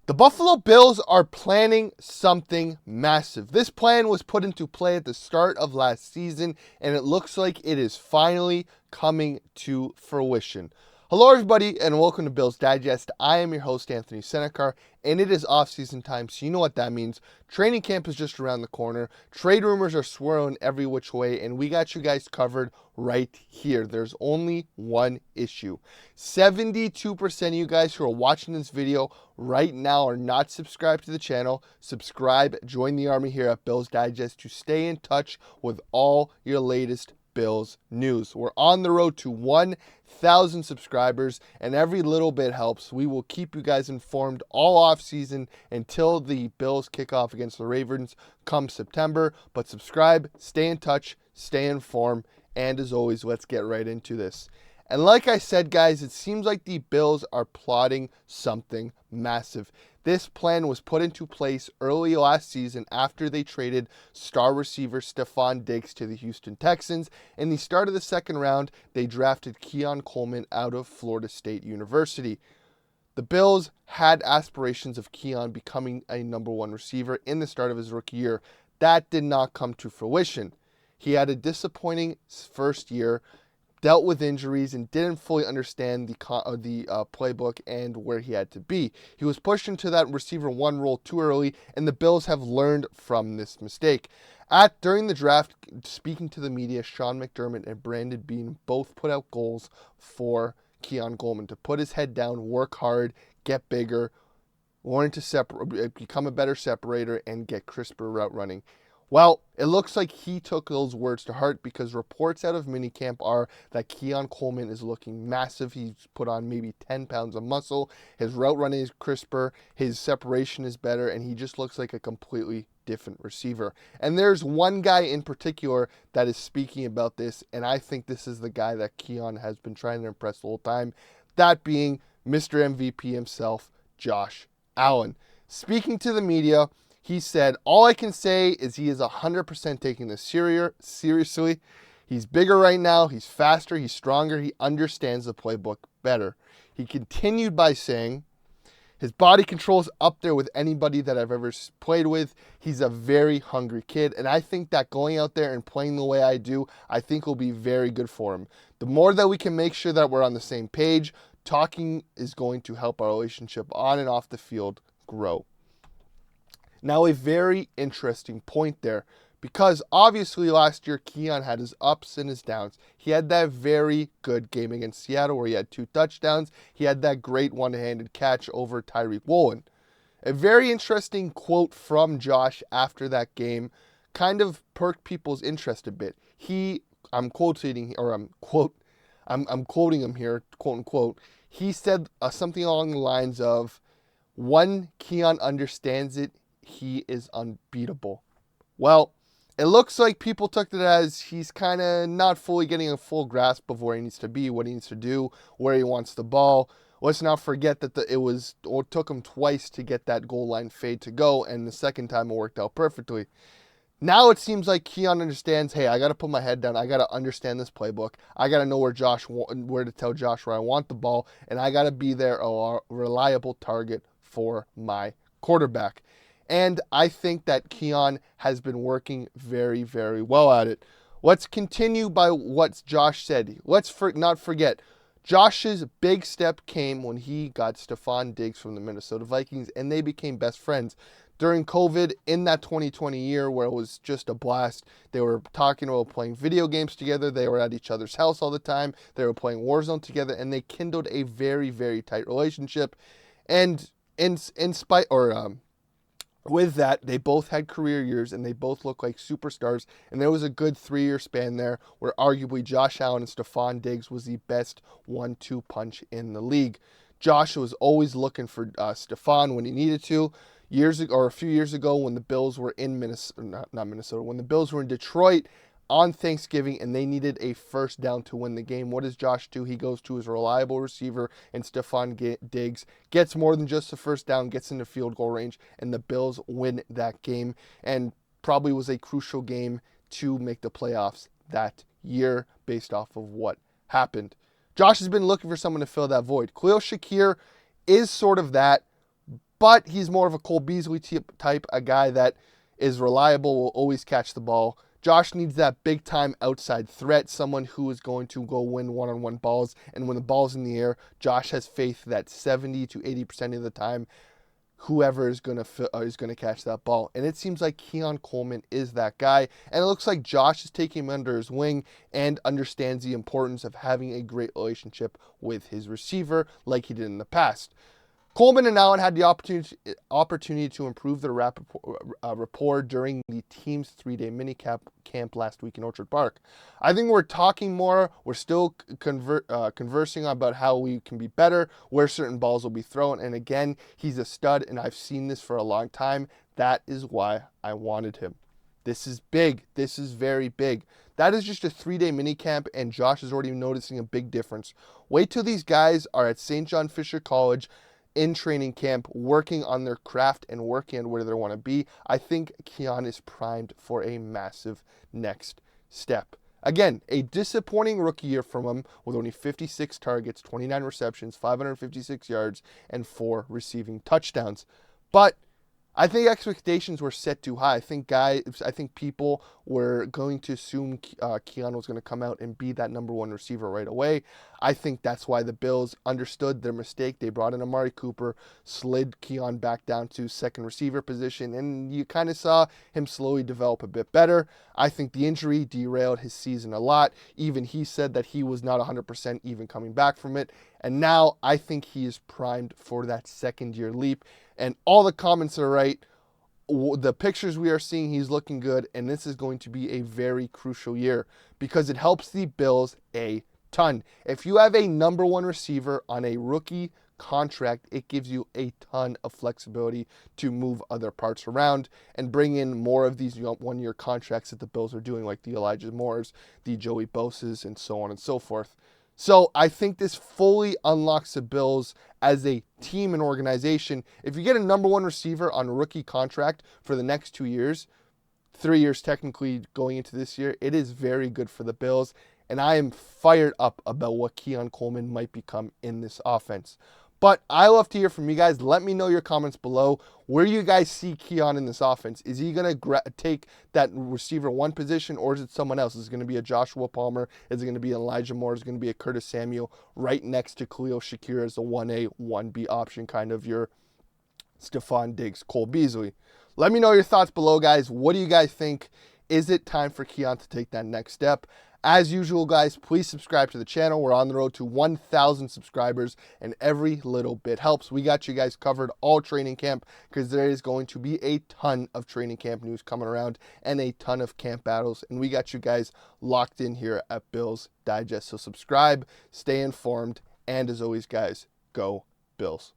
The Buffalo Bills are planning something massive. This plan was put into play at the start of last season, and it looks like it is finally coming to fruition. Hello, everybody, and welcome to Bills Digest. I am your host, Anthony Senicar, and it is off-season time, so you know what that means. Training camp is just around the corner. Trade rumors are swirling every which way, and we got you guys covered right here. There's only one issue. 72% of you guys who are watching this video right now are not subscribed to the channel. Subscribe, join the army here at Bills Digest to stay in touch with all your latest Bills news. We're on the road to 1,000 subscribers, and every little bit helps. We will keep you guys informed all off season until the Bills kick off against the Ravens come September. But subscribe, stay in touch, stay informed, and as always, let's get right into this. And like I said, guys, it seems like the Bills are plotting something massive. This plan was put into place early last season after they traded star receiver Stefon Diggs to the Houston Texans. In the start of the second round, they drafted Keon Coleman out of Florida State University. The Bills had aspirations of Keon becoming a number one receiver in the start of his rookie year. That did not come to fruition. He had a disappointing first year, dealt with injuries, and didn't fully understand the playbook and where he had to be. He was pushed into that receiver one role too early, and the Bills have learned from this mistake. During the draft, speaking to the media, Sean McDermott and Beane both put out goals for Keon Coleman to put his head down, work hard, get bigger, learn to become a better separator, and get crisper route running. Well, it looks like he took those words to heart because reports out of minicamp are that Keon Coleman is looking massive. He's put on maybe 10 pounds of muscle. His route running is crisper. His separation is better, and he just looks like a completely different receiver. And there's one guy in particular that is speaking about this, and I think this is the guy that Keon has been trying to impress the whole time, that being Mr. MVP himself, Josh Allen. Speaking to the media, he said, "All I can say is he is 100% taking this seriously. He's bigger right now. He's faster. He's stronger. He understands the playbook better." He continued by saying, "His body control is up there with anybody that I've ever played with. He's a very hungry kid, and I think that going out there and playing the way I do, I think will be very good for him. The more that we can make sure that we're on the same page, talking is going to help our relationship on and off the field grow." Now, a very interesting point there, because obviously last year Keon had his ups and his downs. He had that very good game against Seattle where he had 2 touchdowns. He had that great one-handed catch over Tyreek Woolen. A very interesting quote from Josh after that game kind of perked people's interest a bit. I'm quoting him here, quote unquote. He said something along the lines of, "When Keon understands it, he is unbeatable." Well, it looks like people took it as he's kind of not fully getting a full grasp of where he needs to be, what he needs to do, where he wants the ball. Let's not forget that it took him twice to get that goal line fade to go, and the second time it worked out perfectly. Now it seems like Keon understands, hey, I got to put my head down. I got to understand this playbook. I got to know where to tell Josh where I want the ball, and I got to be there, a reliable target for my quarterback. And I think that Keon has been working very, very well at it. Let's continue by what Josh said. Let's not forget, Josh's big step came when he got Stefon Diggs from the Minnesota Vikings, and they became best friends. During COVID, in that 2020 year where it was just a blast, they were talking about playing video games together. They were at each other's house all the time. They were playing Warzone together, and they kindled a very, very tight relationship. And with that, they both had career years, and they both look like superstars, and there was a good 3-year span there where arguably Josh Allen and Stefon Diggs was the best 1-2 punch in the league. Josh was always looking for Stefon when he needed to. A few years ago when the Bills were in when the Bills were in Detroit on Thanksgiving and they needed a first down to win the game, what does Josh do? He goes to his reliable receiver, and Stefon Diggs gets more than just a first down, gets into field goal range, and the Bills win that game, and probably was a crucial game to make the playoffs that year based off of what happened. Josh has been looking for someone to fill that void. Khalil Shakir is sort of that, but he's more of a Cole Beasley type, a guy that is reliable, will always catch the ball. Josh needs that big-time outside threat, someone who is going to go win one-on-one balls. And when the ball's in the air, Josh has faith that 70 to 80% of the time, whoever is going to catch that ball. And it seems like Keon Coleman is that guy. And it looks like Josh is taking him under his wing and understands the importance of having a great relationship with his receiver like he did in the past. Coleman and Allen had the opportunity to improve their rapport during the team's 3-day mini camp last week in Orchard Park. I think we're talking more. We're still conversing about how we can be better, where certain balls will be thrown. And again, he's a stud, and I've seen this for a long time. That is why I wanted him. This is big. This is very big. That is just a 3-day mini camp, and Josh is already noticing a big difference. Wait till these guys are at St. John Fisher College in training camp, working on their craft and working on where they want to be. I think Keon is primed for a massive next step. Again, a disappointing rookie year from him with only 56 targets, 29 receptions, 556 yards, and 4 receiving touchdowns. But I think expectations were set too high. I think people were going to assume Keon was going to come out and be that number 1 receiver right away. I think that's why the Bills understood their mistake. They brought in Amari Cooper, slid Keon back down to second receiver position, and you kind of saw him slowly develop a bit better. I think the injury derailed his season a lot. Even he said that he was not 100% even coming back from it. And now I think he is primed for that second-year leap. And all the comments are right. The pictures we are seeing, he's looking good. And this is going to be a very crucial year because it helps the Bills a ton. If you have a number 1 receiver on a rookie contract, it gives you a ton of flexibility to move other parts around and bring in more of these 1-year contracts that the Bills are doing, like the Elijah Moores, the Joey Bosa's, and so on and so forth. So I think this fully unlocks the Bills as a team and organization. If you get a number 1 receiver on a rookie contract for the next 2 years, 3 years technically going into this year, it is very good for the Bills. And I am fired up about what Keon Coleman might become in this offense. But I love to hear from you guys. Let me know your comments below. Where do you guys see Keon in this offense? Is he going to take that receiver 1 position, or is it someone else? Is it going to be a Joshua Palmer? Is it going to be Elijah Moore? Is it going to be a Curtis Samuel right next to Khalil Shakir as a 1A, 1B option, kind of your Stephon Diggs, Cole Beasley? Let me know your thoughts below, guys. What do you guys think? Is it time for Keon to take that next step? As usual, guys, please subscribe to the channel. We're on the road to 1,000 subscribers, and every little bit helps. We got you guys covered all training camp because there is going to be a ton of training camp news coming around and a ton of camp battles, and we got you guys locked in here at Bills Digest. So subscribe, stay informed, and as always, guys, go Bills.